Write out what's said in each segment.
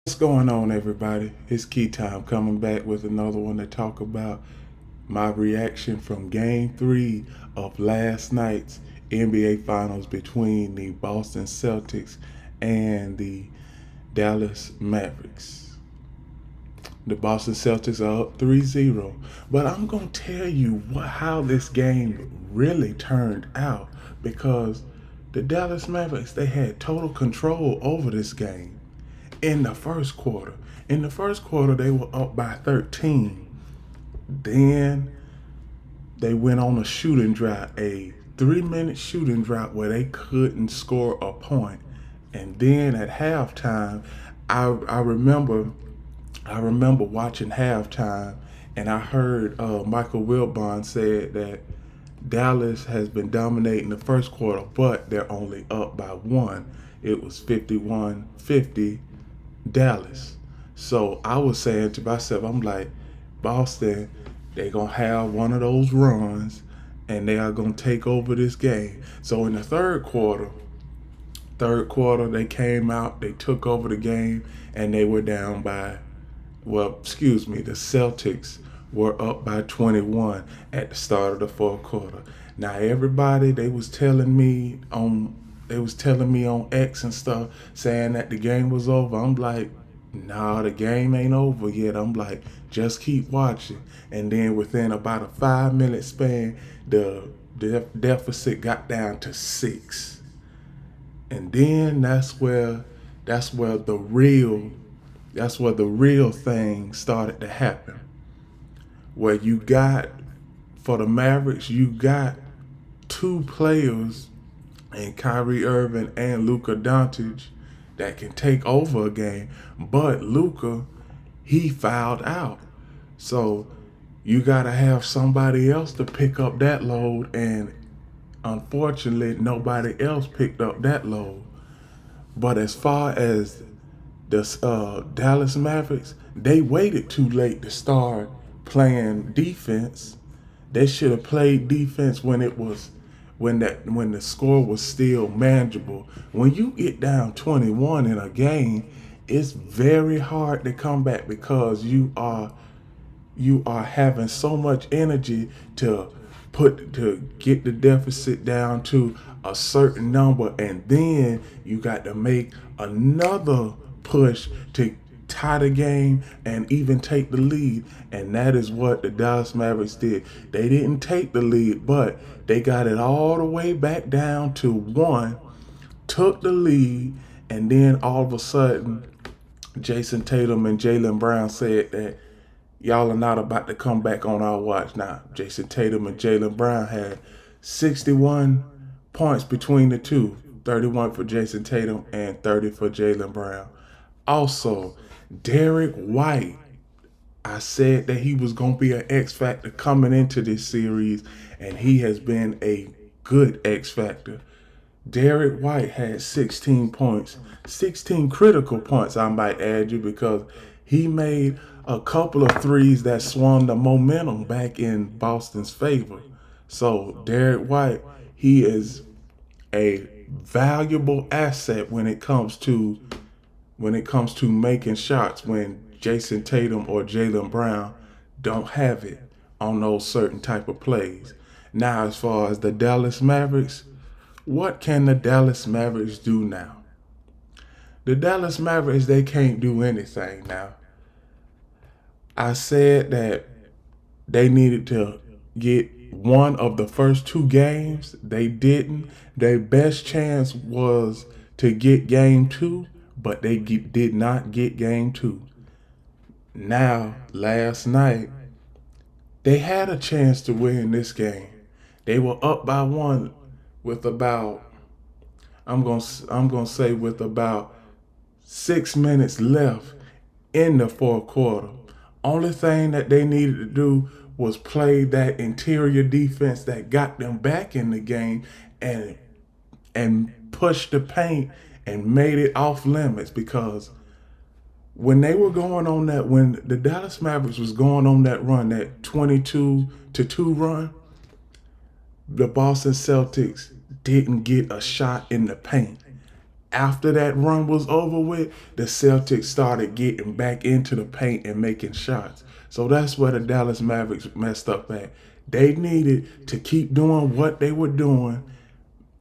What's going on, everybody? It's Key Time coming back with another one to talk about my reaction from Game 3 of last night's NBA Finals between the Boston Celtics and the Dallas Mavericks. The Boston Celtics are up 3-0, but I'm going to tell you how this game really turned out because the Dallas Mavericks, they had total control over this game in the first quarter. In the first quarter, they were up by 13. Then they went on a shooting drought, a 3-minute shooting drought where they couldn't score a point. And then at halftime, I remember watching halftime, and I heard Michael Wilbon said that Dallas has been dominating the first quarter, but they're only up by one. It was 51-50 Dallas. So I was saying to myself, I'm like, Boston, they're going to have one of those runs and they are going to take over this game. So in the third quarter, they came out, they took over the game, and they were down by, well, excuse me, the Celtics were up by 21 at the start of the fourth quarter. Now everybody they was telling me on X and stuff saying that the game was over. I'm like, nah, the game ain't over yet. I'm like, just keep watching. And then within about a 5 minute span, the deficit got down to six. And then that's where the real thing started to happen. Where you got for the Mavericks, you got two players in Kyrie Irving and Luka Doncic that can take over a game, but Luka, he fouled out. So you gotta have somebody else to pick up that load, and unfortunately nobody else picked up that load. But as far as the Dallas Mavericks, they waited too late to start playing defense. They should have played defense when the score was still manageable. When you get down 21 in a game, it's very hard to come back because you are having so much energy to get the deficit down to a certain number, and then you got to make another push to tie the game and even take the lead. And that is what the Dallas Mavericks did. They didn't take the lead, but they got it all the way back down to one, took the lead, and then all of a sudden Jason Tatum and Jaylen Brown said that y'all are not about to come back on our watch. Now, Jason Tatum and Jaylen Brown had 61 points between the two, 31 for Jason Tatum and 30 for Jaylen Brown. Also, Derek White, I said that he was going to be an X Factor coming into this series, and he has been a good X Factor. Derek White had 16 points, 16 critical points, I might add you, because he made a couple of threes that swung the momentum back in Boston's favor. So Derek White, he is a valuable asset when it comes to making shots when Jason Tatum or Jaylen Brown don't have it on those certain type of plays. Now, as far as the Dallas Mavericks, what can the Dallas Mavericks do now? The Dallas Mavericks, they can't do anything now. I said that they needed to get one of the first two games. They didn't. Their best chance was to get game two, but they did not get game two. Now, last night, they had a chance to win this game. They were up by one with about I'm gonna say with about 6 minutes left in the fourth quarter. Only thing that they needed to do was play that interior defense that got them back in the game and push the paint and made it off limits, because when the Dallas Mavericks was going on that run, that 22-2 run, the Boston Celtics didn't get a shot in the paint after that run was over with, the Celtics started getting back into the paint and making shots. So that's where the Dallas Mavericks messed up at. They needed to keep doing what they were doing,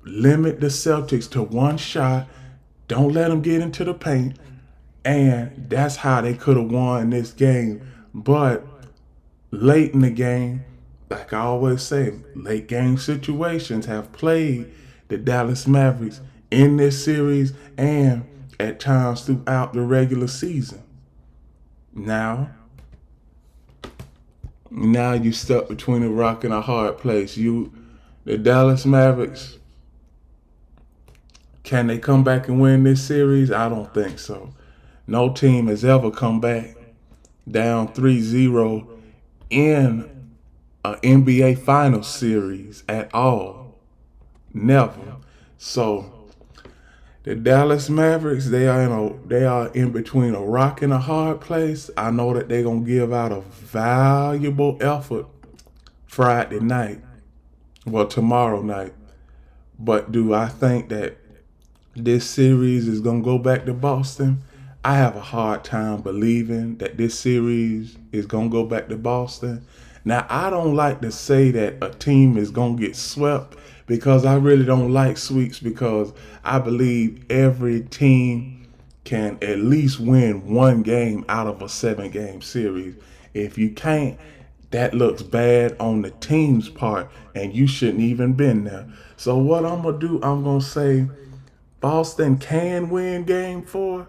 limit the Celtics to one shot, don't let them get into the paint, and that's how they could have won this game. But late in the game, like I always say, late game situations have played the Dallas Mavericks in this series and at times throughout the regular season. Now you stuck between a rock and a hard place. The Dallas Mavericks, can they come back and win this series? I don't think so. No team has ever come back down 3-0 in an NBA Finals series at all. Never. So the Dallas Mavericks, they are in between a rock and a hard place. I know that they're gonna give out a valuable effort Friday night, well, tomorrow night. But do I think that this series is gonna go back to Boston? I have a hard time believing that this series is gonna go back to Boston. Now, I don't like to say that a team is gonna get swept, because I really don't like sweeps, because I believe every team can at least win one game out of a 7-game series. If you can't, that looks bad on the team's part, and you shouldn't even been there. So what I'm going to do, I'm going to say Boston can win game 4.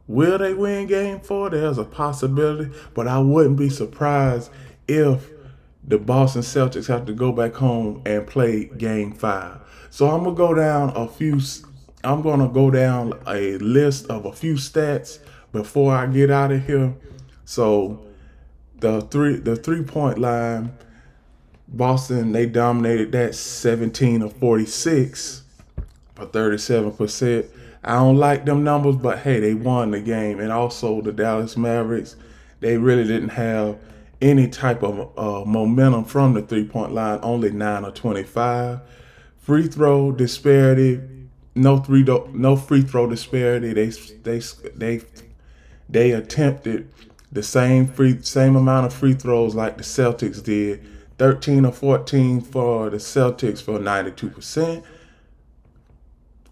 Will they win game 4? There's a possibility, but I wouldn't be surprised if the Boston Celtics have to go back home and play game 5. So I'm going to go down a list of a few stats before I get out of here. So the 3-point line, Boston, they dominated that 17 of 46 for 37%. I don't like them numbers, but hey, they won the game. And also the Dallas Mavericks, they really didn't have any type of momentum from the 3-point line, only 9 of 25. Free throw disparity, no free throw disparity. They attempted the same amount of free throws like the Celtics did. 13 of 14 for the Celtics for 92%.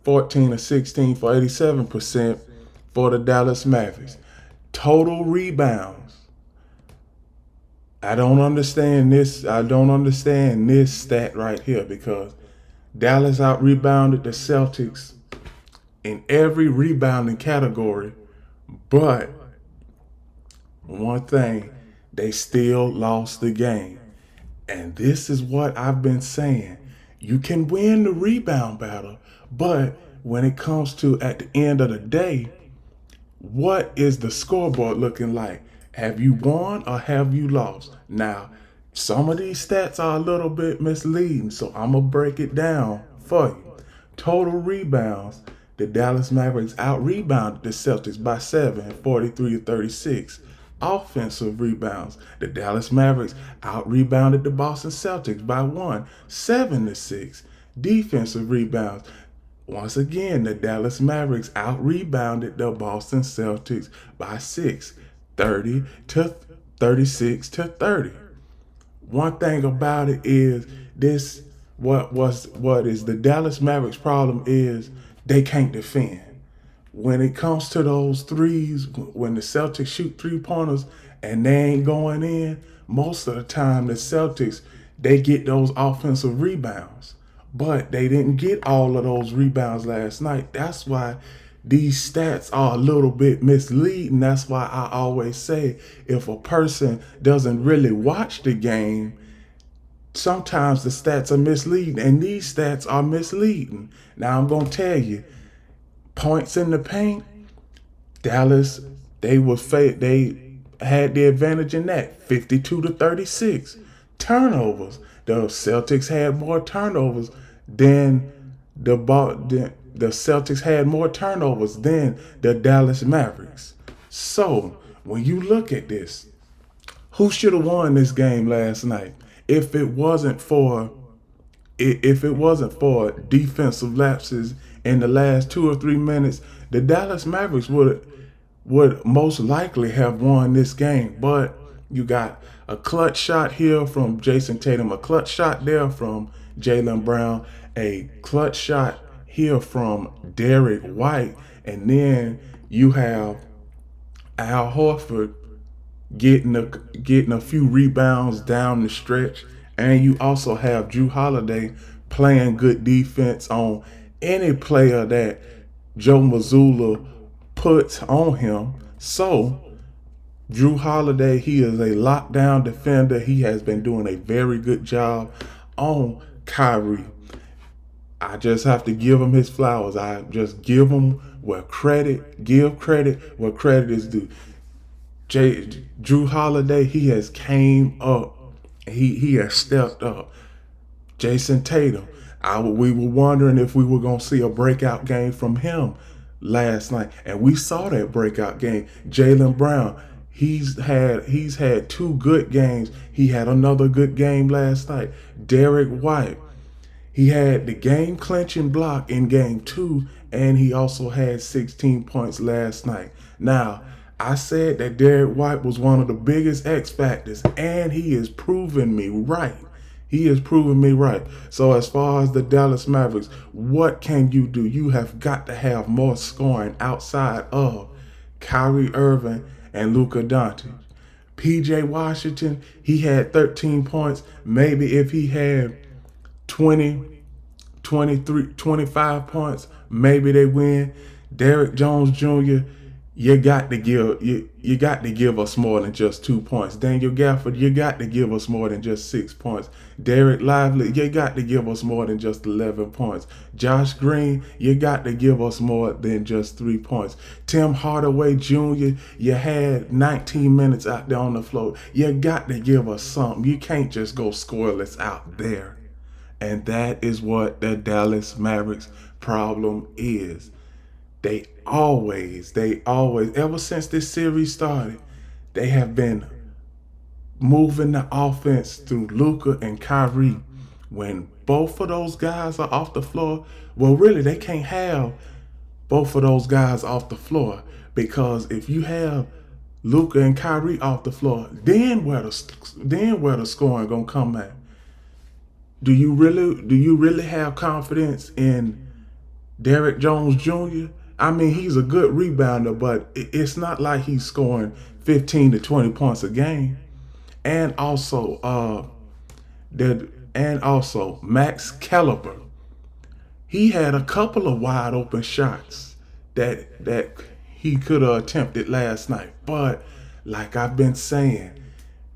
14 of 16 for 87% for the Dallas Mavericks. Total rebounds. I don't understand this stat right here, because Dallas out-rebounded the Celtics in every rebounding category, but one thing, they still lost the game. And this is what I've been saying. You can win the rebound battle, but when it comes to at the end of the day, what is the scoreboard looking like? Have you won or have you lost? Now, some of these stats are a little bit misleading, so I'm going to break it down for you. Total rebounds, the Dallas Mavericks out-rebounded the Celtics by 7, 43-36. Offensive rebounds, the Dallas Mavericks out-rebounded the Boston Celtics by 1, 7-6. Defensive rebounds, once again, the Dallas Mavericks out-rebounded the Boston Celtics by 6, 30-36-30. One thing about it is what is the Dallas Mavericks' problem is they can't defend. When it comes to those threes, when the Celtics shoot 3-pointers and they ain't going in, most of the time the Celtics, they get those offensive rebounds. But they didn't get all of those rebounds last night. That's why these stats are a little bit misleading. That's why I always say, if a person doesn't really watch the game, sometimes the stats are misleading, and these stats are misleading. Now I'm going to tell you, points in the paint, Dallas, they had the advantage in that, 52-36. Turnovers, the Celtics had more turnovers than the Celtics had more turnovers than the Dallas Mavericks. So when you look at this, who should have won this game last night? If it wasn't for defensive lapses in the last 2 or 3 minutes, the Dallas Mavericks would most likely have won this game. But you got a clutch shot here from Jason Tatum, a clutch shot there from Jaylen Brown, a clutch shot here from Derek White, and then you have Al Horford getting a few rebounds down the stretch, and you also have Jrue Holiday playing good defense on any player that Joe Mazzulla puts on him. So Jrue Holiday, he is a lockdown defender. He has been doing a very good job on Kyrie. I just have to give him his flowers. I just give credit where credit is due. Jrue Holiday, he has came up. He has stepped up. Jason Tatum, we were wondering if we were going to see a breakout game from him last night, and we saw that breakout game. Jaylen Brown, he's had 2 good games. He had another good game last night. Derek White, he had the game clinching block in game 2, and he also had 16 points last night. Now, I said that Derek White was one of the biggest X factors, and he is proving me right. He is proving me right. So as far as the Dallas Mavericks, what can you do? You have got to have more scoring outside of Kyrie Irving and Luka Doncic. PJ Washington, he had 13 points. Maybe if he had 20, 23, 25 points, maybe they win. Derrick Jones Jr., you got to give us more than just 2 points. Daniel Gafford, you got to give us more than just 6 points. Derek Lively, you got to give us more than just 11 points. Josh Green, you got to give us more than just 3 points. Tim Hardaway Jr., you had 19 minutes out there on the floor. You got to give us something. You can't just go scoreless out there. And that is what the Dallas Mavericks problem is. They always, ever since this series started, they have been moving the offense through Luka and Kyrie. When both of those guys are off the floor, well, really, they can't have both of those guys off the floor, because if you have Luka and Kyrie off the floor, then where the scoring gonna come at? Do you really have confidence in Derrick Jones Jr.? I mean, he's a good rebounder, but it's not like he's scoring 15 to 20 points a game. And also, Max Kellerman, he had a couple of wide open shots that he could have attempted last night. But like I've been saying,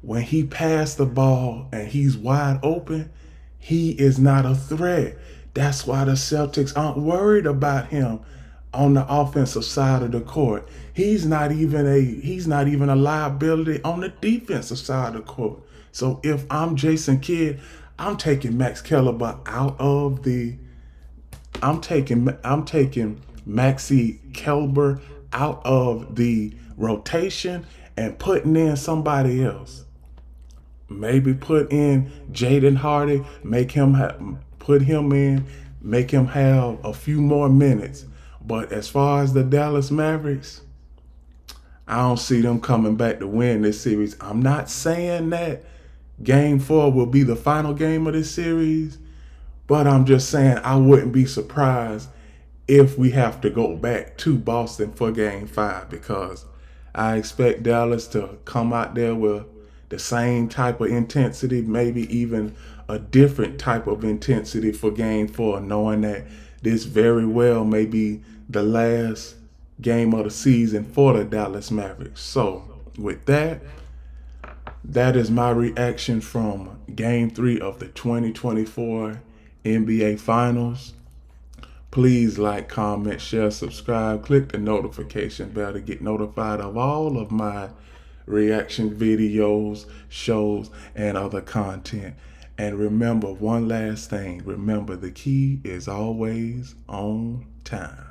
when he passed the ball and he's wide open, he is not a threat. That's why the Celtics aren't worried about him on the offensive side of the court. He's not even a liability on the defensive side of the court. So if I'm Jason Kidd, I'm taking Max Kellerman I'm taking Maxi Kelber out of the rotation and putting in somebody else. Maybe put in Jaden Hardy, make him have a few more minutes. But as far as the Dallas Mavericks, I don't see them coming back to win this series. I'm not saying that Game 4 will be the final game of this series, but I'm just saying I wouldn't be surprised if we have to go back to Boston for Game 5, because I expect Dallas to come out there with the same type of intensity, maybe even a different type of intensity for Game 4, knowing that this very well may be the last game of the season for the Dallas Mavericks. So with that is my reaction from Game 3 of the 2024 NBA Finals. Please like, comment, share, subscribe, click the notification bell to get notified of all of my reaction videos, shows, and other content. And remember one last thing. Remember, the key is always on time.